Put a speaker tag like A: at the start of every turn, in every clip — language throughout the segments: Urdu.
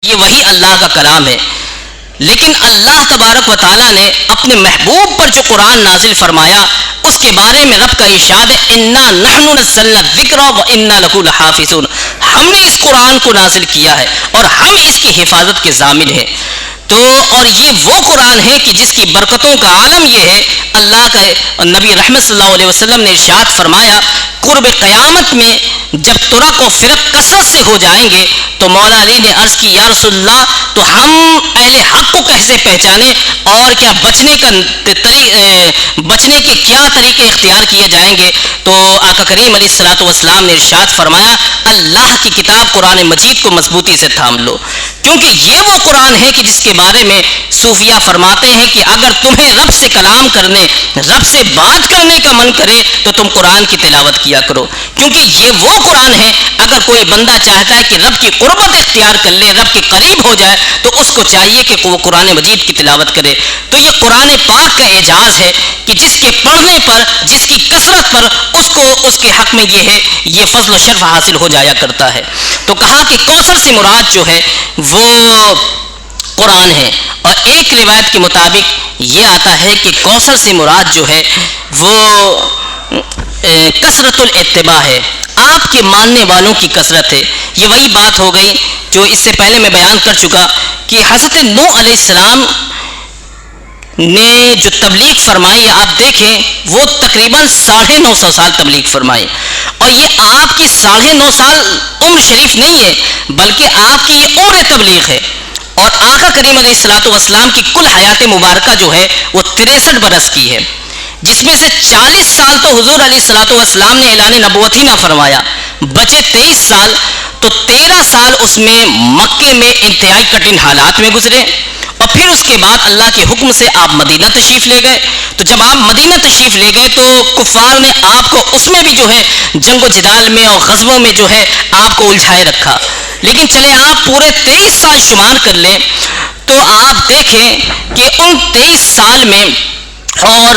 A: یہ وہی اللہ کا کلام ہے. لیکن اللہ تبارک و تعالیٰ نے اپنے محبوب پر جو قرآن نازل فرمایا اس کے بارے میں رب کا ارشاد ہے انا نحن نزلنا الذکر و انا لہ لحافظون. ہم نے اس قرآن کو نازل کیا ہے اور ہم اس کی حفاظت کے ضامن ہیں. تو اور یہ وہ قرآن ہے کہ جس کی برکتوں کا عالم یہ ہے. اللہ کا نبی رحمت صلی اللہ علیہ وسلم نے ارشاد فرمایا قرب قیامت میں جب ترک و فرق کثرت سے ہو جائیں گے تو مولا علی نے عرض کی یا رسول اللہ تو ہم اہل حق کو کیسے پہچانیں اور کیا بچنے کے کیا طریقے اختیار کیے جائیں گے. تو آقا کریم علیہ الصلوۃ والسلام نے ارشاد فرمایا اللہ کی کتاب قرآن مجید کو مضبوطی سے تھام لو, کیونکہ یہ وہ قرآن ہے کہ جس کے بارے میں صوفیہ فرماتے ہیں کہ اگر تمہیں رب سے کلام کرنے رب سے بات کرنے کا من کرے تو تم قرآن کی تلاوت کیا کرو, کیونکہ یہ وہ قرآن ہے اگر کوئی بندہ چاہتا ہے کہ رب کی قربت اختیار کر لے, رب کے قریب ہو جائے, تو اس کو چاہیے کہ وہ قرآن مجید کی تلاوت کرے. تو یہ قرآن پاک کا اعجاز ہے کہ جس کے پڑھنے پر جس کی کثرت پر اس کے حق میں یہ فضل و شرف حاصل ہو جایا کرتا ہے. تو کہا کہ کوثر سے مراد جو ہے وہ قرآن ہے, اور ایک روایت کے مطابق یہ آتا ہے کہ کوثر سے مراد جو ہے وہ کثرت الاتباع ہے, آپ کے ماننے والوں کی کثرت ہے. یہ وہی بات ہو گئی جو اس سے پہلے میں بیان کر چکا کہ حضرت نوح علیہ السلام نے جو تبلیغ فرمائی آپ دیکھیں وہ تقریباً 950 سال تبلیغ فرمائی, اور یہ آپ کی 950 سال عمر شریف نہیں ہے بلکہ آپ کی یہ عمر تبلیغ ہے. اور آقا کریم علیہ الصلوۃ والسلام کی کل حیات مبارکہ جو ہے وہ 63 برس کی ہے, جس میں سے 40 سال تو حضور علیہ الصلوۃ والسلام نے اعلان نبوت ہی نہ فرمایا, بچے 23 سال. تو 13 سال اس میں مکے میں انتہائی کٹھن حالات میں گزرے, اور پھر اس کے بعد اللہ کے حکم سے آپ مدینہ تشریف لے گئے. تو جب آپ مدینہ تشریف لے گئے تو کفار نے آپ کو اس میں بھی جو ہے جنگ و جدال میں اور غزووں میں جو ہے آپ کو الجھائے رکھا. لیکن چلے آپ پورے 23 سال شمار کر لیں تو آپ دیکھیں کہ ان 23 سال میں اور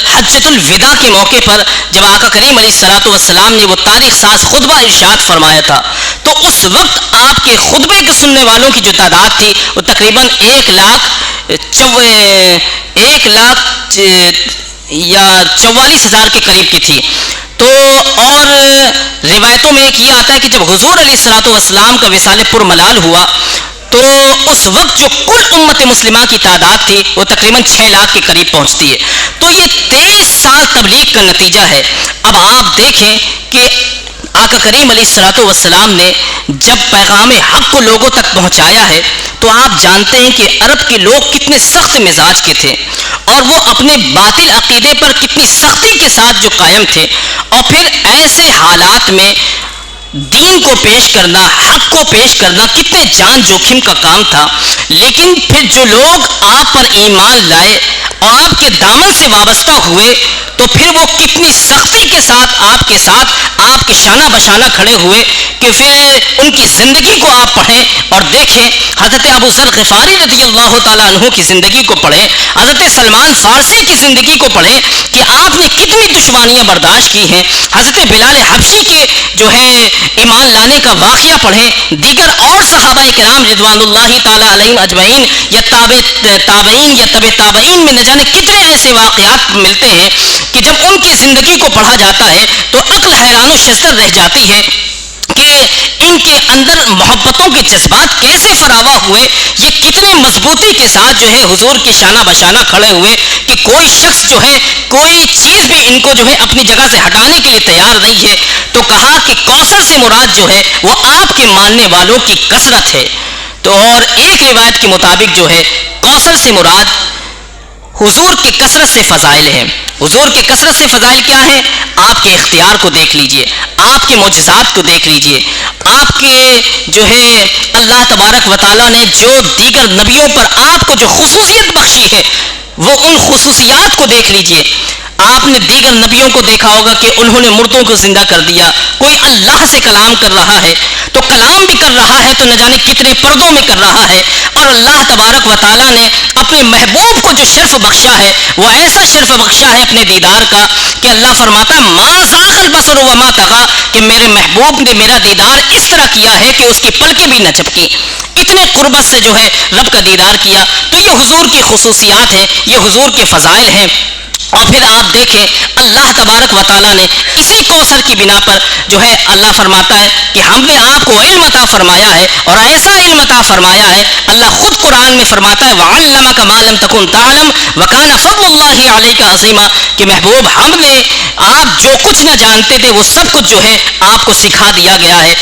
A: حجۃ الوداع کے موقع پر جب آقا کریم علیہ الصلوۃ والسلام نے وہ تاریخ ساز خطبہ ارشاد فرمایا تھا تو اس وقت آپ کے خطبے کے سننے والوں کی جو تعداد تھی وہ تقریباً 1,44,000 کے قریب کی تھی. تو اور روایتوں میں ایک یہ آتا ہے کہ جب حضور علیہ الصلوۃ والسلام کا وصال پرملال ہوا تو اس وقت جو کل امت مسلمہ کی تعداد تھی وہ تقریباً 6 لاکھ کے قریب پہنچتی ہے. تو یہ 23 سال تبلیغ کا نتیجہ ہے. اب آپ دیکھیں کہ آقا کریم علیہ الصلوۃ والسلام نے جب پیغام حق کو لوگوں تک پہنچایا ہے تو آپ جانتے ہیں کہ عرب کے لوگ کتنے سخت مزاج کے تھے اور وہ اپنے باطل عقیدے پر کتنی سختی کے ساتھ جو قائم تھے, اور پھر ایسے حالات میں دین کو پیش کرنا, حق کو پیش کرنا کتنے جان جوخم کا کام تھا. لیکن پھر جو لوگ آپ پر ایمان لائے اور آپ کے دامن سے وابستہ ہوئے تو پھر وہ کتنی سختی کے ساتھ آپ کے شانہ بشانہ کھڑے ہوئے کہ پھر ان کی زندگی کو آپ پڑھیں اور دیکھیں. حضرت ابو ذر غفاری رضی اللہ تعالیٰ عنہ کی زندگی کو پڑھیں, حضرت سلمان فارسی کی زندگی کو پڑھیں کہ آپ نے کتنی دشواریاں برداشت کی ہیں. حضرت بلال حبشی کے جو ہے ایمان لانے کا واقعہ پڑھیں, دیگر اور صحابہ کرام رضوان اللہ تعالیٰ علیہم اجمعین یا تابعین یا تبع تابعین میں نہ جانے کتنے ایسے واقعات ملتے ہیں کہ جب ان کی زندگی کو پڑھا جاتا ہے تو عقل حیران و شزدر رہ جاتی ہے کہ ان کے اندر محبتوں کے جذبات کیسے فراوا ہوئے, یہ کتنے مضبوطی کے ساتھ جو ہے حضور کے شانہ بشانہ کھڑے ہوئے کہ کوئی شخص جو ہے کوئی چیز بھی ان کو جو ہے اپنی جگہ سے ہٹانے کے لیے تیار نہیں ہے. تو کہا کہ کوثر سے مراد جو ہے وہ آپ کے ماننے والوں کی کثرت ہے. تو اور ایک روایت کے مطابق جو ہے کوثر سے مراد حضور کی کثرت سے فضائل ہیں. حضور کی کثرت سے فضائل کیا ہیں؟ آپ کے اختیار کو دیکھ لیجئے, آپ کے معجزات کو دیکھ لیجئے, آپ کے جو ہے اللہ تبارک و تعالیٰ نے جو دیگر نبیوں پر آپ کو جو خصوصیت بخشی ہے وہ ان خصوصیات کو دیکھ لیجئے. آپ نے دیگر نبیوں کو دیکھا ہوگا کہ انہوں نے مردوں کو زندہ کر دیا, کوئی اللہ سے کلام کر رہا ہے تو کلام بھی کر رہا ہے تو نہ جانے کتنے پردوں میں کر رہا ہے. اور اللہ تبارک و تعالیٰ نے اپنے محبوب کو جو شرف بخشا ہے وہ ایسا شرف بخشا ہے اپنے دیدار کا کہ اللہ فرماتا ہے ما زاغ البصر وما طغى, کہ میرے محبوب نے میرا دیدار اس طرح کیا ہے کہ اس کی پلکیں بھی نہ جھپکیں. کتنے قربت سے جو ہے رب کا دیدار کیا. تو یہ حضور کی خصوصیات ہیں, یہ حضور کے فضائل ہیں. اور پھر آپ دیکھیں اللہ تبارک و تعالیٰ نے اسی کوثر کی بنا پر جو ہے اللہ فرماتا ہے کہ ہم نے آپ کو علم عطا فرمایا ہے, اور ایسا علم عطا فرمایا ہے. اللہ خود قرآن میں فرماتا ہے وَعَلَّمَكَ مَا لَمْ تَكُنْ تَعْلَمْ وَكَانَ فَضْلُ اللَّهِ عَلَيْكَ عَظِيمًا, کہ محبوب ہم نے آپ جو کچھ نہ جانتے تھے وہ سب کچھ جو ہے آپ کو سکھا دیا گیا ہے.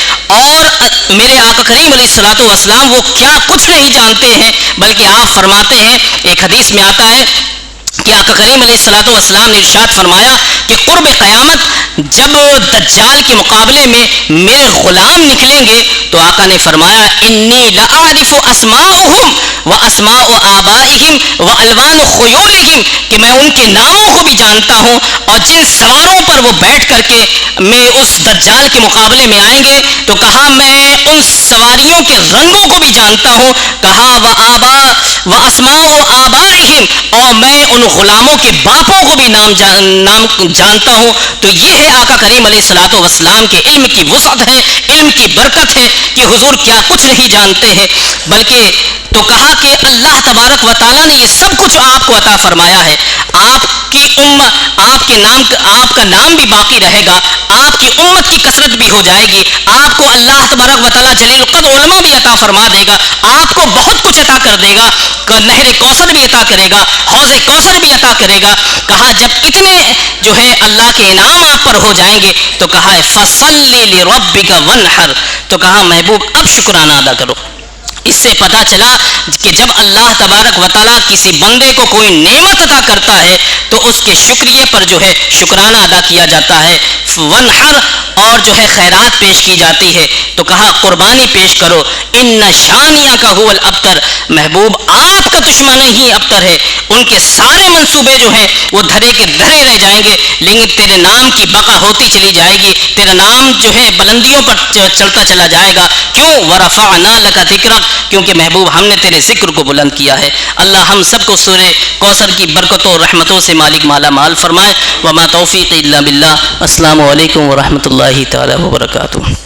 A: اور میرے آقا کریم علیہ الصلوۃ والسلام وہ کیا کچھ نہیں جانتے ہیں, بلکہ آپ فرماتے ہیں, ایک حدیث میں آتا ہے کہ آقا کریم علیہ الصلوۃ والسلام نے ارشاد فرمایا کہ قرب قیامت جب دجال کے مقابلے میں میرے غلام نکلیں گے تو آقا نے فرمایا انی لأعرف اسماءهم واسماء آبائهم والوان خیولهم, کہ میں ان کے ناموں کو بھی جانتا ہوں, اور جن سواروں پر وہ بیٹھ کر کے میں اس دجال کے مقابلے میں آئیں گے تو کہا میں ان سواریوں کے رنگوں کو بھی جانتا ہوں. کہا واسماء آبائهم, اور میں ان غلاموں کے باپوں کو بھی نام جانتا ہوں. تو یہ ہے آقا کریم علیہ الصلوۃ والسلام کے علم کی وسعت ہے, علم کی برکت ہے کہ حضور کیا کچھ نہیں جانتے ہیں. بلکہ تو کہا کہ اللہ تبارک و تعالیٰ نے یہ سب کچھ آپ کو عطا فرمایا ہے. آپ کا نام بھی باقی رہے گا, آپ کی امت کی کثرت بھی ہو جائے گی, آپ کو اللہ تبارک و تعالیٰ جلیل القدر علماء بھی عطا فرما دے گا, آپ کو بہت کچھ عطا کر دے گا, نہر کوثر بھی عطا کرے گا, حوض کوثر بھی عطا کرے گا. کہا جب اتنے جو ہے اللہ کے انعام آپ پر ہو جائیں گے تو کہا ہے فَصَلِّ لِرَبِّكَ وَانْحَرْ, تو کہا محبوب اب شکرانہ ادا کرو. اس سے پتہ چلا کہ جب اللہ تبارک و تعالیٰ کسی بندے کو کوئی نعمت عطا کرتا ہے تو اس کے شکریہ پر جو ہے شکرانہ ادا کیا جاتا ہے. وَانْحَرْ, اور جو ہے خیرات پیش کی جاتی ہے. تو کہا قربانی پیش کرو. اِنَّ شَانِئَكَ هُوَ الْأَبْتَرُ, محبوب آپ کا دشمن ہی ابتر ہے, ان کے سارے منصوبے جو ہیں وہ دھرے کے دھرے رہ جائیں گے, لیکن تیرے نام کی بقا ہوتی چلی جائے گی, تیرا نام جو ہے بلندیوں پر چلتا چلا جائے گا. کیوں؟ وَرَفَعْنَا لَكَ ذِكْرَكَ, کیونکہ محبوب ہم نے تیرے ذکر کو بلند کیا ہے. اللہ ہم سب کو سورہ کوثر کی برکتوں اور رحمتوں سے مالک مالا مال فرمائے. وما توفیق الا باللہ. السلام علیکم ورحمۃ اللہ تعالی وبرکاتہ.